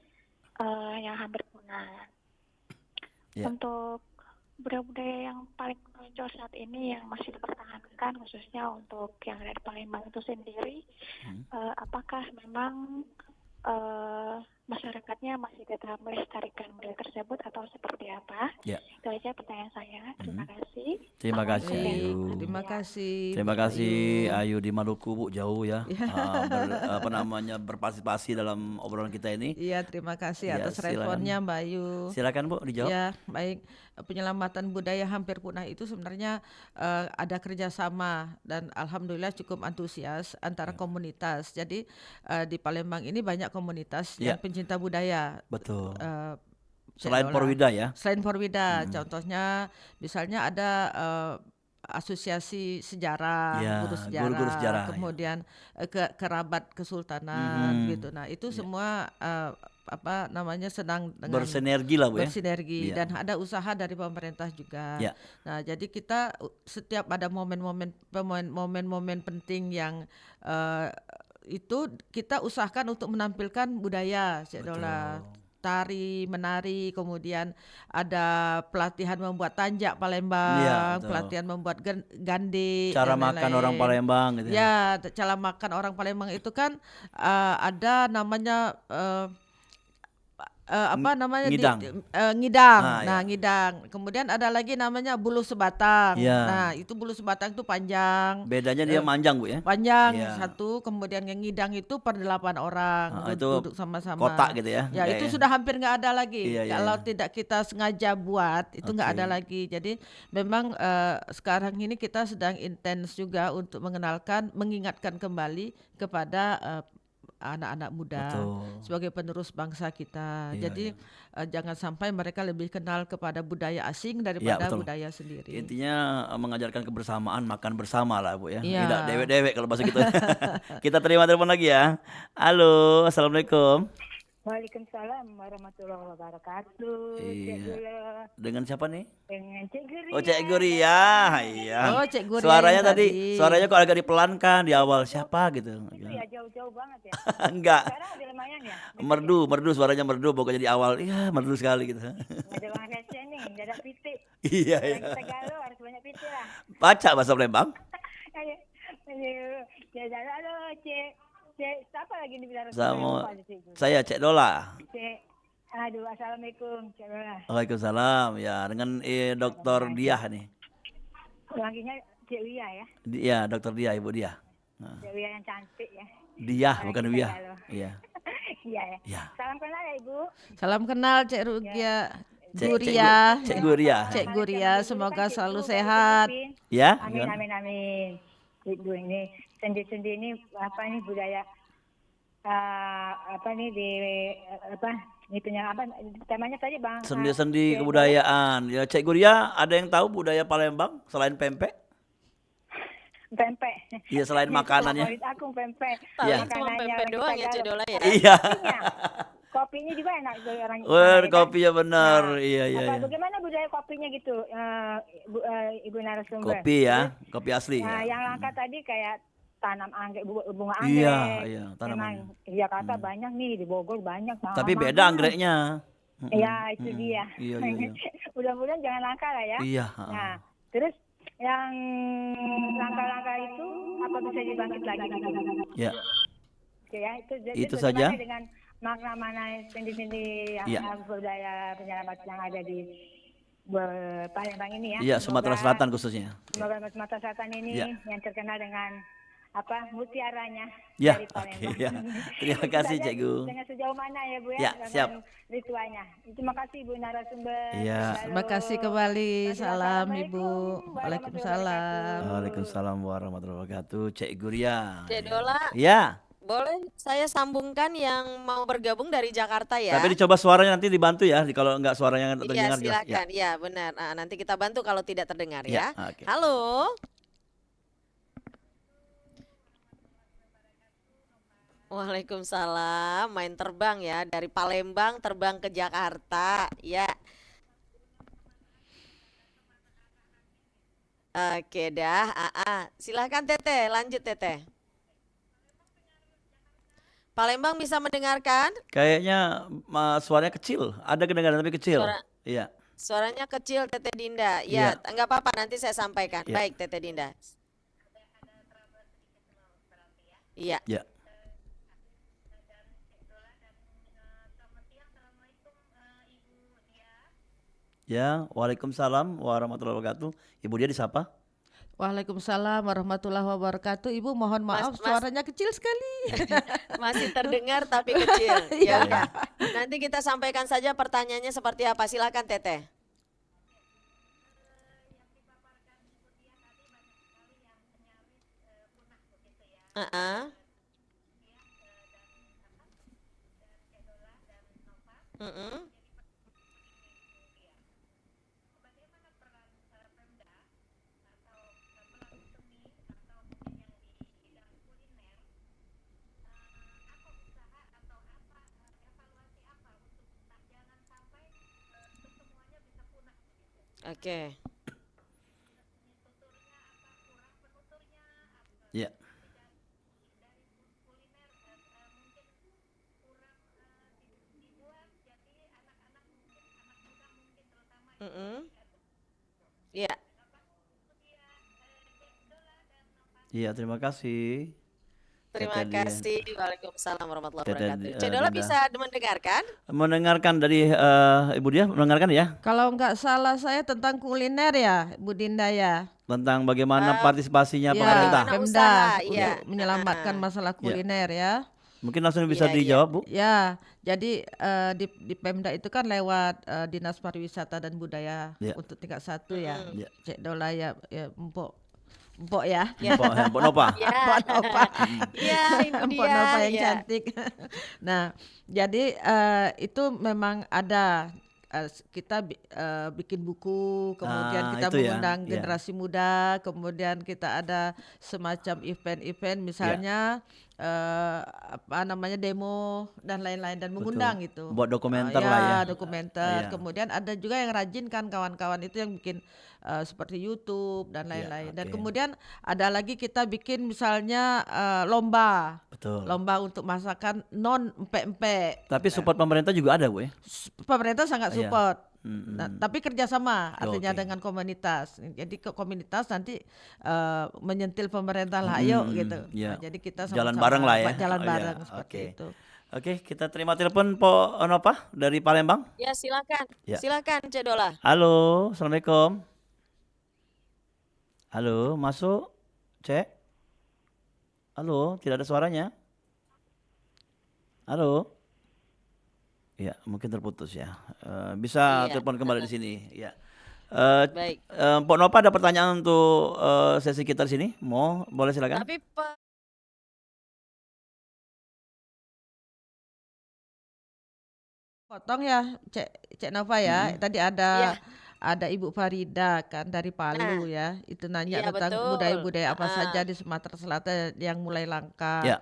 yang hampir punah. Ya. Untuk budaya-budaya yang paling menonjol saat ini yang masih dipertahankan khususnya untuk yang ada di Palembang itu sendiri, apakah memang masyarakatnya masih tetap melestarikan budaya tersebut atau seperti apa? Ya. Itu aja pertanyaan saya. Terima kasih. Terima kasih Baik, Ayu. terima kasih. Terima Bu kasih Ayu. Ayu di Maluku Bu, jauh ya. Berpartisipasi dalam obrolan kita ini. Iya, terima kasih Ya, atas silakan. responnya Mbak Ayu. Silakan Bu dijawab. Ya, baik. Penyelamatan budaya hampir punah itu sebenarnya ada kerjasama dan alhamdulillah cukup antusias antara komunitas. Jadi di Palembang ini banyak komunitas Ya. yang pencinta budaya. Betul. Cik Selain Dola. Porwida ya. Selain Porwida, contohnya misalnya ada asosiasi sejarah, Ya, guru sejarah, guru-guru sejarah, ya. kemudian kerabat kesultanan Mhm. gitu. Nah, itu semua sedang dengan Bersinergi lah Bu ya. bersinergi Iya. dan ada usaha dari pemerintah juga. Ya. Nah, jadi kita setiap ada momen-momen penting yang itu kita usahakan untuk menampilkan budaya, Cik Dola. Tari, menari, kemudian ada pelatihan membuat tanjak Palembang, Iya, betul. pelatihan membuat gande, Cara dan makan lain-lain. orang Palembang gitu ya. Ya, cara makan orang Palembang itu kan ada namanya Ngidang. ngidang. Ah, Nah, ya. ngidang. Kemudian ada lagi namanya bulu sebatang. Ya. Nah, itu bulu sebatang itu panjang. Bedanya dia manjang Bu ya. Panjang Iya. satu, kemudian yang ngidang itu per 8 orang itu duduk sama-sama. kotak gitu ya. Ya, itu Kayak- sudah hampir nggak ada lagi. Iya, iya, Kalau iya. tidak kita sengaja buat, itu nggak Oke. ada lagi. Jadi memang sekarang ini kita sedang intens juga untuk mengingatkan kembali kepada anak-anak muda Betul. sebagai penerus bangsa kita. Iya, Jadi jangan sampai mereka lebih kenal kepada budaya asing daripada betul. budaya sendiri. Intinya mengajarkan kebersamaan, makan bersama lah Bu ya. Iya. Tidak dewek-dewek kalau bahasa gitu. Kita terima telepon lagi ya. Halo, Assalamualaikum. Waalaikumsalam warahmatullahi wabarakatuh. Iya. Cik Gula. Dengan siapa nih? Dengan Cik Guri. Oh, Cik Guria. Iya. Oh, Cik Guria Suaranya yang tadi, tadi. suaranya kok agak dipelankan di awal. Siapa gitu? Itu ya jauh-jauh banget ya. Enggak. Sekarang ada lumayan ya. Merdu suaranya merdu pokoknya di awal. Iya, merdu sekali gitu. Ada bang receh nih, ada pitik. Iya, Kalau iya. kita galau harus banyak pitik lah. Baca bahasa Palembang. Ayo, ya halo Cik. Cik, siapa lagi nih bicara Sama saya Cik Dola. Cik. Aduh, assalamualaikum Cik Dola. Waalaikumsalam. Ya, dengan Dr. Diah nih. Laginya Cik Wia ya. Iya, Dr. Diah, Ibu Diah. Nah, Cik Wia yang cantik ya. Diah Lagi bukan kita Wia. galau. Iya. Iya ya. Iya. Salam kenal ya Ibu. Salam kenal Cik Rugia. Cik Guria. Cik Guria. Cik Guria, semoga Kan Cik selalu Gu, sehat. Cik Ipin. Ya, Amin gimana? amin amin. Ibu ini sendi-sendi ini apa nih budaya di itunya apa temanya tadi Bang? Sendi-sendi kebudayaan. Ya, Cik Guria, ada yang tahu budaya Palembang selain pempek? Pempek. Iya, selain makanannya. Favorit aku pempek. Iya. Cuma Makanannya pempek orang doang kita ya, Cik galau. Dola ya. Iya. Kopinya juga enak dari orang Wah, Jepang, ya kan? kopinya benar. Nah, Iya, iya, apa iya. bagaimana budaya kopinya gitu, Ibu narasumber? Kopi ya, kopi asli. Nah, Ya. yang langka tadi kayak tanam anggrek, bunga anggrek. Iya, iya, tanaman. Memang di Jakarta banyak nih, di Bogor banyak. Tapi beda anggreknya. Ya, itu dia. Iya, iya, iya. Mudah-mudahan jangan langka lah ya. Iya. Nah, terus yang langka-langka itu apa bisa dibangkit lagi? Ya. Oke ya, Itu bagaimana saja. dengan makna-makna sendi-sendi yang Iya. budaya penyelamat yang ada di Palembang ini ya. Iya, Sumatera Semoga- Selatan khususnya. Semoga Sumatera Selatan ini Iya. yang terkenal dengan apa mutiaranya Ya, dari oke Palembang. ya. Terima kasih, Kita lihat Cikgu. dengan sejauh mana ya Bu ya, Ya, dengan siap. ritualnya. Terima kasih Bu narasumber. Iya. Terima kasih kembali. Salam Ibu. Waalaikumsalam. Waalaikumsalam warahmatullahi wabarakatuh. Cik Guria. Cik Dola, Ya, boleh saya sambungkan yang mau bergabung dari Jakarta ya? tapi dicoba suaranya nanti dibantu ya. Kalau enggak suaranya Iya, terdengar jelas. Ya. silakan. Iya, benar. Nah, nanti kita bantu kalau tidak terdengar ya. Ya, oke. Halo. Waalaikumsalam. Main terbang ya dari Palembang terbang ke Jakarta. Ya. Oke dah. Silakan Teteh, lanjut Teteh. Palembang bisa mendengarkan? Kayaknya suaranya kecil. Ada kedengaran tapi kecil. Suara- Iya. Suaranya kecil Teteh Dinda. Iya. Ya, enggak apa-apa nanti saya sampaikan. Iya. Baik Teteh Dinda. Iya. Ya. Ya, Waalaikumsalam warahmatullahi wabarakatuh. Ibu dia disapa? Waalaikumsalam warahmatullahi wabarakatuh. Ibu mohon maaf Mas- suaranya kecil sekali. Masih terdengar tapi kecil. Ya Iya. udah. Nanti kita sampaikan saja pertanyaannya seperti apa. Silakan Teteh. Heeh. Mm-mm. Oke. Ya. Mm-mm. Iya. Iya, terima kasih. Terima Teteh Dia. kasih. Waalaikumsalam warahmatullahi Teteh wabarakatuh. Di- Cik Dola Dinda. bisa mendengarkan? Mendengarkan dari Ibu dia mendengarkan ya Kalau nggak salah saya tentang kuliner ya, Bu Dinda ya. tentang bagaimana partisipasinya Ya, pemerintah. Bagaimana Pemda usaha, untuk iya. menyelamatkan masalah kuliner ya. Mungkin langsung bisa Iya, iya. dijawab, Bu. Ya, jadi di Pemda itu kan lewat Dinas Pariwisata dan Budaya Ya. untuk tingkat 1 ya. Ya. Cek Dola ya, Empok ya. Mbok Nova. Ya. Empok Nova. Iya, itu Empok dia. Nova yang ya. cantik. Nah, jadi itu memang ada kita bikin buku, kemudian kita itu ya, mengundang ya. generasi muda, kemudian kita ada semacam event-event misalnya apa namanya demo dan lain-lain dan mengundang itu. Buat dokumenter Ya, lah ya. dokumenter. Iya. Kemudian ada juga yang rajin kan kawan-kawan itu yang bikin seperti YouTube dan lain-lain. Dan oke. kemudian ada lagi kita bikin misalnya lomba. Betul. Lomba untuk masakan non empek-empek. Tapi support pemerintah juga ada, Bu ya. Pemerintah sangat Iya. support. Mm-mm. Nah, tapi kerjasama artinya Oke. dengan komunitas. Jadi ke komunitas nanti menyentil pemerintah lah, ayo gitu. Iya. Nah, jadi kita Jalan sama-sama bareng lah ya. jalan Oh, iya. bareng seperti Oke. itu. Oke, kita terima telepon Po Nova dari Palembang. Ya, silakan. Ya. Silakan Cik Dola. Halo, Assalamualaikum. Halo, masuk. Cek. Halo, tidak ada suaranya. Halo. Ya, mungkin terputus ya. Bisa Iya. telepon kembali di sini. Ya. Baik. Pok Nova ada pertanyaan untuk sesi kita di sini? Boleh silakan. Tapi Potong ya, Cek Nova ya. Tadi Iya. ada Ibu Farida kan dari Palu ya. Itu nanya Iya tentang betul. budaya-budaya apa Heeh. saja di Sumatera Selatan yang mulai langka. Ya.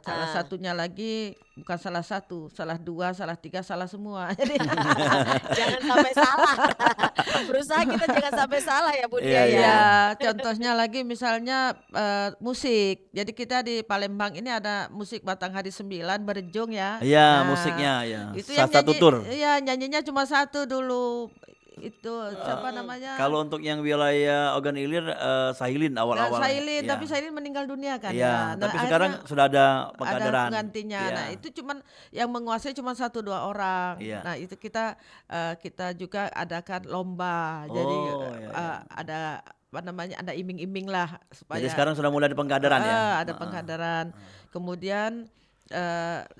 Salah satunya lagi bukan salah satu, salah dua, salah tiga, salah semua. Jadi Jangan sampai salah. Berusaha kita jangan sampai salah ya Bun Iya, Dia iya. ya. ya, contohnya lagi misalnya musik. Jadi kita di Palembang ini ada musik Batanghari 9 berjung ya. Iya, Nah, musiknya ya. itu yang Satu tur. Iya, nyanyinya cuma satu dulu. Itu siapa namanya? Kalau untuk yang wilayah Ogan Ilir, Sahilin awal-awal. Sailin, Ya. tapi Sailin meninggal dunia kan Iya, ya. Nah, tapi sekarang akhirnya sudah ada ada pengkaderan. penggantinya. Iya. Nah, itu cuman yang menguasai cuma 1-2 orang. Iya. Nah, itu kita juga adakan lomba. Jadi Oh, iya. ada apa namanya? Ada iming-iming lah supaya Jadi sekarang sudah mulai ada pengkaderan ya. ada pengkaderan. Kemudian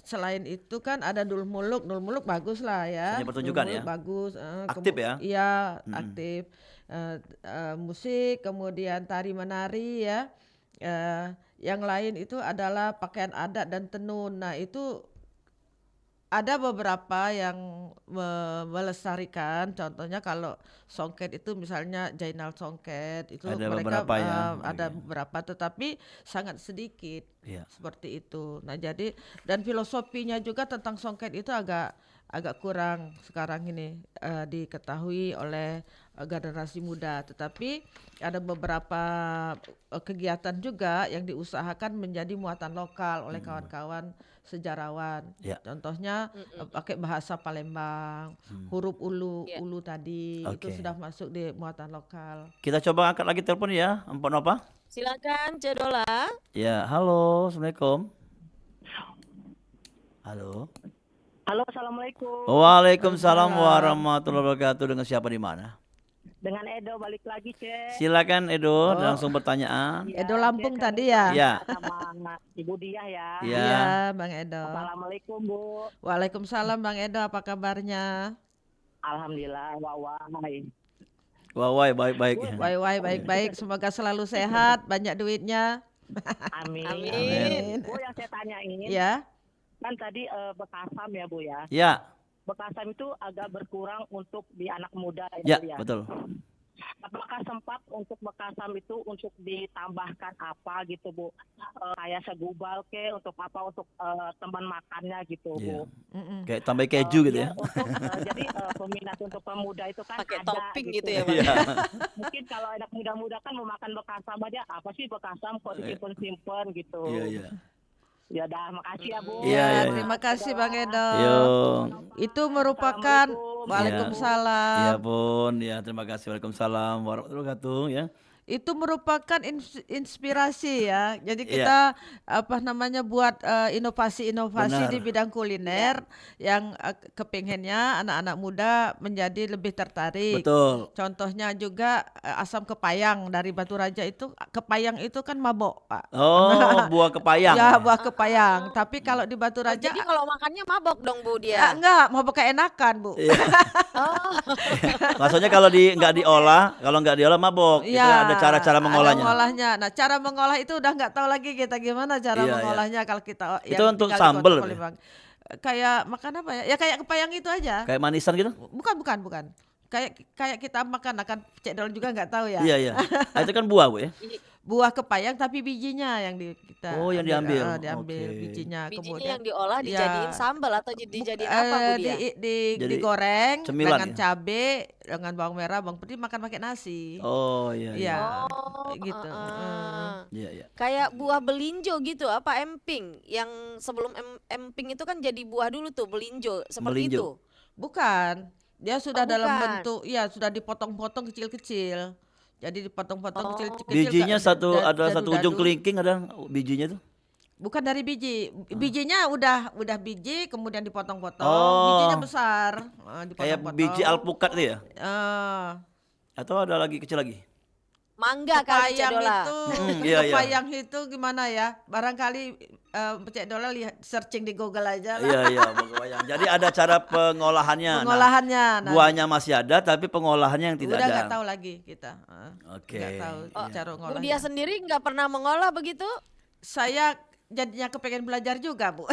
selain itu kan ada Dul Muluk bagus lah ya. Seni pertunjukan Dul Muluk ya? bagus. Aktif ya? Iya, aktif. Musik, kemudian tari menari ya. Yang lain itu adalah pakaian adat dan tenun. Nah itu ada beberapa yang melestarikan. Contohnya kalau songket itu misalnya Jainal Songket itu Ada mereka beberapa ya. ada beberapa tetapi sangat sedikit Iya. seperti itu. Nah jadi dan filosofinya juga tentang songket itu agak kurang sekarang ini diketahui oleh generasi muda. Tetapi ada beberapa kegiatan juga yang diusahakan menjadi muatan lokal oleh kawan-kawan sejarawan. Ya. Contohnya pakai bahasa Palembang, huruf ulu tadi itu Oke. sudah masuk di muatan lokal. Kita coba angkat lagi telepon ya, Mpok Nova. Silakan Cedola. Ya, halo, Assalamualaikum. Halo. Halo, assalamualaikum. Waalaikumsalam warahmatullahi wabarakatuh. Dengan siapa di mana? Dengan Edo balik lagi, Cek. Silakan Edo, langsung pertanyaan. Edo Lampung Cek, tadi kami ya? Ya. Sama Ibu Diah ya. Ya. Iya, Bang Edo. Assalamualaikum, Bu. Waalaikumsalam Bang Edo, apa kabarnya? Alhamdulillah, wawai. Wawai baik-baik. Wai baik-baik, semoga selalu sehat, banyak duitnya. Amin. Amin. Bu, yang saya tanyain, Ya, kan tadi Bekasam ya, Bu ya. Ya, Bekasam itu agak berkurang untuk di anak muda ya, Bu ya. betul. Apakah sempat untuk Bekasam itu untuk ditambahkan apa gitu Bu? Kayak segubal ke untuk apa untuk teman makannya gitu Iya. Bu. Kayak tambah keju gitu ya. Untuk, jadi peminat untuk pemuda itu kan Pakai ada topping gitu ya, Bang. Iya. Mungkin kalau anak muda-muda kan mau makan Bekasam aja, apa sih Bekasam kok disimpan gitu. Iya, iya. Ya dah, makasih ya Bu. Iya, iya, iya. terima kasih Bang Edo. Yo. Itu merupakan Assalamualaikum. Waalaikumsalam. Iya pun, ya terima kasih. Waalaikumsalam warahmatullahi wabarakatuh ya. Itu merupakan inspirasi ya. Jadi Iya. kita buat inovasi-inovasi Benar. di bidang kuliner yang kepengennya anak-anak muda menjadi lebih tertarik. Betul. Contohnya juga asam kepayang dari Batu Raja itu, kepayang itu kan mabok, Pak. Oh, buah kepayang. Ya, buah kepayang. Tapi kalau di Batu Raja Jadi kalau makannya mabok dong Bu Dia. enggak, mabok keenakan, Bu. Iya. Oh. Maksudnya kalau nggak diolah mabok. Itu ada cara-cara mengolahnya. Ada mengolahnya. Nah, cara mengolah itu udah nggak tahu lagi kita gimana cara Iya, iya. mengolahnya kalau kita Itu yang untuk tinggal di sambel Kota ya? Palembang. Kayak makan apa ya? Ya kayak kepayang itu aja. Kayak manisan gitu? Bukan. Kayak kita makan cek dol juga nggak tahu ya. Iya, iya. Ah, itu kan buah, Bu ya? Buah kepayang tapi bijinya yang kita Oh, yang diambil. diambil Oke. bijinya. Bijinya Kemudian yang diolah Ya. dijadiin sambal atau dijadiin apa Bu Dia? Jadi digoreng cemilan dengan ya? cabe, dengan bawang merah, bawang putih, makan pakai nasi. Oh, iya. Iya. Oh, gitu. Iya, iya. Kayak buah belinjo gitu, apa emping? Yang sebelum emping itu kan jadi buah dulu tuh, belinjo, seperti Belinjo. itu. Bukan, dia sudah Oh, dalam bukan. bentuk, ya sudah dipotong-potong kecil-kecil. Jadi dipotong-potong kecil-kecil. Bijinya ada dadu-dadu. satu ujung kelingking ada bijinya tuh. Bukan dari biji. Bijinya udah biji kemudian dipotong-potong. Oh. Bijinya besar. Kayak dipotong-potong. biji alpukat tuh ya? Eh, Atau ada lagi kecil lagi? Mangga kali kepayang Cedola. itu, Iya, iya. kepayang itu gimana ya? Barangkali Cek Dola lihat searching di Google aja lah. Iya, iya, kepayang. Jadi ada cara pengolahannya. Nah, Pengolahannya. Nah, buahnya masih ada tapi pengolahannya yang tidak udah ada. nggak tahu lagi kita. Oke. Nggak tahu Iya. cara Bu ngolahnya. Dia sendiri nggak pernah mengolah begitu? Saya jadinya kepengen belajar juga, Bu.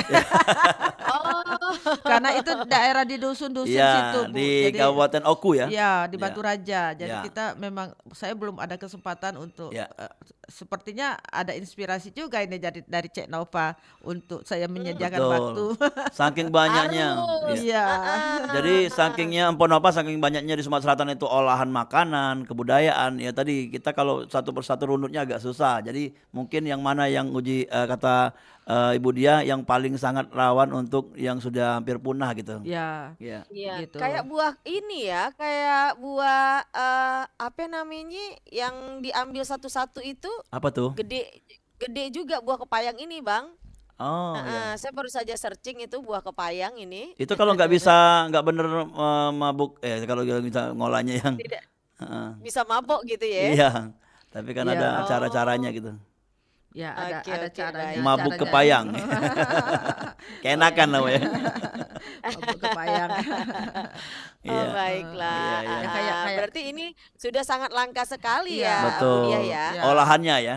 Oh. Karena itu daerah di dusun-dusun Ya, situ, Bu. di Jadi Kabupaten Oku ya. ya di Ya. Batu Raja. Jadi Ya. kita memang saya belum ada kesempatan untuk Ya. sepertinya ada inspirasi juga ini dari Cek Nova untuk saya menyediakan Betul. waktu. Saking banyaknya. Harus. Ya. Iya. Jadi sakingnya Empon apa saking banyaknya di Sumatera Selatan itu olahan makanan, kebudayaan ya tadi kita kalau satu persatu runutnya agak susah. Jadi mungkin yang mana yang uji kata Ibu Dia yang paling sangat rawan untuk yang sudah hampir punah gitu. Ya. Ya. Iya, Gitu. kayak buah ini ya, kayak buah apa namanya yang diambil satu-satu itu Apa tuh? gede juga buah kepayang ini, Bang. Oh ya. Saya baru saja searching itu buah kepayang ini. Itu kalau nggak bener mabuk kalau nggak bisa ngolahnya yang Tidak Heeh. bisa mabok gitu ya. Iya. Tapi kan Iya. ada Oh. cara-caranya gitu. Ya, ada Oke, ada oke, caranya. baik. Mabuk caranya. kepayang. Keenakan lah ya. Mabuk kepayang. Oh Iya. baiklah. Iya, iya. Ya, kayak- Berarti ini sudah sangat langka sekali Iya. ya, Bu Betul. Dia ya. Ya. Olahannya ya.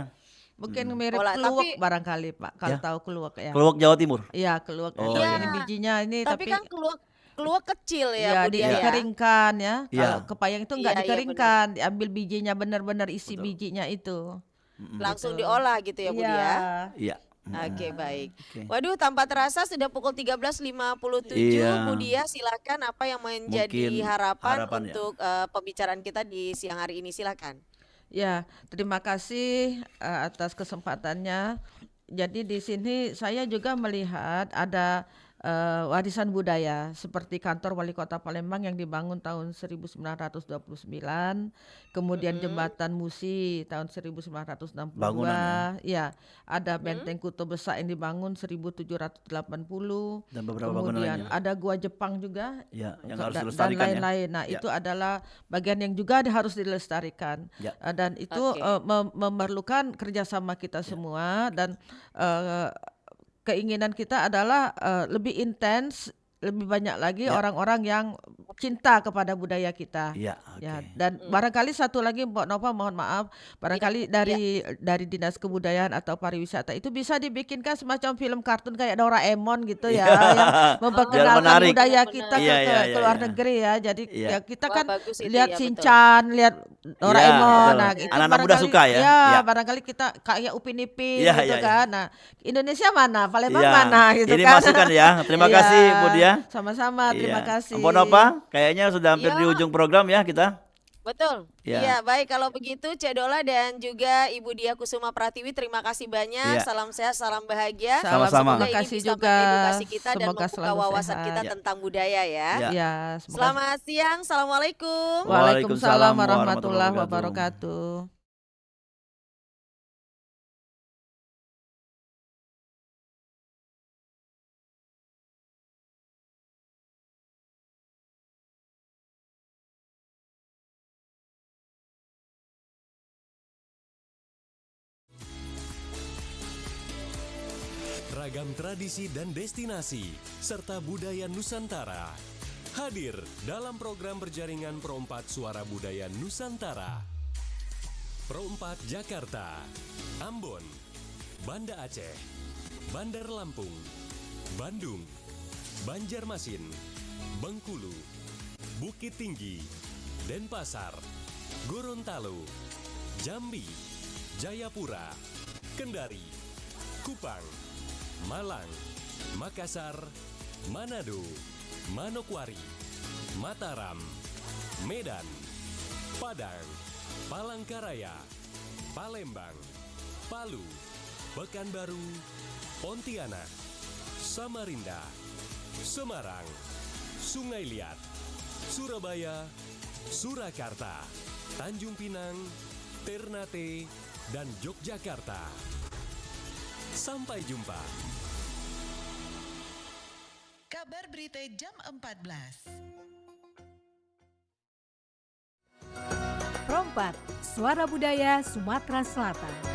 Mungkin mirip Olah, keluak tapi- barangkali, Pak. Kalau Ya. tahu keluak ya. Keluak Jawa Timur. Iya, keluak. Oh, Ada iya. ini bijinya ini Tapi kan keluak kecil ya, Bu Dia ya. dikeringkan ya. Iya. Kalau kepayang itu enggak Iya, iya, dikeringkan, diambil bijinya benar-benar isi Betul. bijinya itu. Langsung Gitu. diolah gitu ya, Bu Iya. Dia. Iya. Oke, baik. Oke. Waduh, tanpa terasa sudah pukul 13.57. Iya. Bu Dia, silakan apa yang menjadi Mungkin harapan harapan ya. untuk pembicaraan kita di siang hari ini, silakan. Ya, terima kasih atas kesempatannya. Jadi di sini saya juga melihat ada warisan budaya seperti kantor wali kota Palembang yang dibangun tahun 1929, kemudian jembatan Musi tahun 1962, Bangunan ya, ada benteng Kuto Besak yang dibangun 1780, Dan beberapa bangunan kemudian lainnya. ada gua Jepang juga, Ya, yang harus dan dilestarikan ya. lain-lain. Nah, Ya. itu adalah bagian yang juga harus dilestarikan. Ya. Dan itu Oke. memerlukan kerjasama kita semua dan keinginan kita adalah lebih intens, lebih banyak lagi Ya. orang-orang yang cinta kepada budaya kita. Iya, oke. Ya, dan barangkali satu lagi Mbak Nova, mohon maaf, barangkali dari Dinas Kebudayaan atau Pariwisata itu bisa dibikinkan semacam film kartun kayak Doraemon gitu ya, Iya. yang memperkenalkan menarik. budaya Benar, kita Iya, ke iya, luar iya. negeri ya. Jadi Iya. ya kita Wah, kan bagus itu lihat ya, betul. Shinchan, lihat Doraemon. betul. Nah, itu Anak-anak muda barangkali- suka ya. Ya, Iya. barangkali kita kayak Upin Ipin Iya, gitu iya, iya. kan. Nah, Indonesia mana? Palembang Iya. mana gitu Ini kan. masukan ya. Terima Iya, kasih Bu Dia. Sama-sama, terima Iya. kasih. Empon Nova, kayaknya sudah hampir Iya. di ujung program ya kita. Betul. Ya. Iya, baik kalau begitu Cek Dola dan juga Ibu Dia Kusuma Pratiwi, terima kasih banyak. Iya. Salam sehat, salam bahagia. Sama-sama. Semoga Terima ini kasih bisa juga. mengedukasi kita dan Semoga membuka selalu wawasan sehat. kita Ya. tentang budaya ya. Ya. Ya, semoga Selamat siang, assalamualaikum. Waalaikumsalam warahmatullahi warahmatullahi wabarakatuh. Ragam tradisi dan destinasi, serta budaya Nusantara. Hadir dalam program berjaringan Pro4 Suara Budaya Nusantara. Pro4 Jakarta, Ambon, Banda Aceh, Bandar Lampung, Bandung, Banjarmasin, Bengkulu, Bukit Tinggi, Denpasar, Gorontalo, Jambi, Jayapura, Kendari, Kupang, Malang, Makassar, Manado, Manokwari, Mataram, Medan, Padang, Palangkaraya, Palembang, Palu, Pekanbaru, Pontianak, Samarinda, Semarang, Sungai Liat, Surabaya, Surakarta, Tanjung Pinang, Ternate, dan Yogyakarta. Sampai jumpa. Kabar Berita Jam 14. Pro4, Suara Budaya Sumatera Selatan.